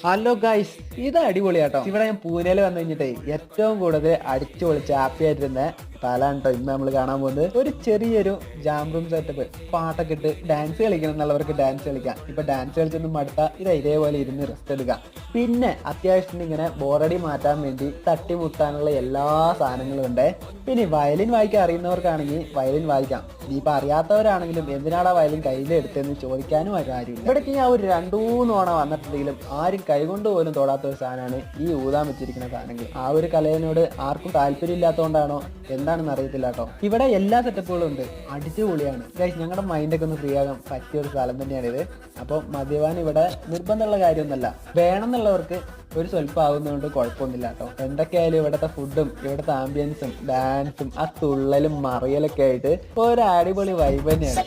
Hello guys, ഇത് അടിപൊളിയാട്ടോ. ഇവിടെ ഞാൻ പൂനെയിൽ വന്നു കഴിഞ്ഞിട്ടേ ഏറ്റവും കൂടുതൽ അടിച്ചു പൊളിച്ച് ഹാപ്പി ആയിട്ടിരുന്ന സ്ഥലമാണ് കേട്ടോ ഇന്ന് നമ്മൾ കാണാൻ പോകുന്നത്. ഒരു ചെറിയൊരു ജാം റൂം സെറ്റപ്പ്, പാട്ടൊക്കെ ഇട്ട് ഡാൻസ് കളിക്കണം എന്നുള്ളവർക്ക് ഡാൻസ് കളിക്കാം. ഇപ്പൊ ഡാൻസ് കളിച്ചൊന്നും മടുത്ത ഇത് ഇതേപോലെ ഇരുന്ന് റെസ്റ്റ് എടുക്കാം. പിന്നെ അത്യാവശ്യത്തിന് ഇങ്ങനെ ബോറടി മാറ്റാൻ വേണ്ടി തട്ടിമുട്ടാനുള്ള എല്ലാ സാധനങ്ങളും ഉണ്ട്. പിന്നെ വയലിൻ വായിക്കാൻ അറിയുന്നവർക്കാണെങ്കിൽ വയലിൻ വായിക്കാം. ഇനിയിപ്പോൾ അറിയാത്തവരാണെങ്കിലും എന്തിനാടാ വയലിൻ കയ്യിലെടുത്തെന്ന് ചോദിക്കാനും കാര്യമില്ല. ഇവിടേക്ക് ഞാൻ ഒരു 2-3 തവണ വന്നിട്ടുണ്ടെങ്കിലും ആരും കൈകൊണ്ട് പോലും തൊടാത്ത ഒരു സാധനമാണ് ഈ ഊതാൻ വെച്ചിരിക്കുന്ന സാധനങ്ങൾ. ആ ഒരു കലയിനോട് ആർക്കും താല്പര്യം ഇല്ലാത്തതുകൊണ്ടാണോ എന്താണെന്ന് അറിയത്തില്ല കേട്ടോ. ഇവിടെ എല്ലാ സെറ്റപ്പുകളും ഉണ്ട്, അടിച്ചുപൊളിയാണ് ഗൈസ്. ഞങ്ങളുടെ മൈൻഡൊക്കെ ഒന്ന് ഫ്രീ ആകാൻ പറ്റിയ ഒരു സ്ഥലം തന്നെയാണിത്. അപ്പോൾ മദ്യപാനം ഇവിടെ നിർബന്ധമുള്ള കാര്യമൊന്നുമല്ല, വേണമെന്നുള്ളവർക്ക് ഒരു സ്വല്പം ആകുന്നതുകൊണ്ട് കുഴപ്പമൊന്നുമില്ല കേട്ടോ. എന്തൊക്കെയായാലും ഇവിടുത്തെ ഫുഡും ഇവിടുത്തെ ആംബിയൻസും ഡാൻസും ആ തുള്ളലും മറിയലൊക്കെ ആയിട്ട് ഒരു അടിപൊളി വൈബ് തന്നെയാണ്.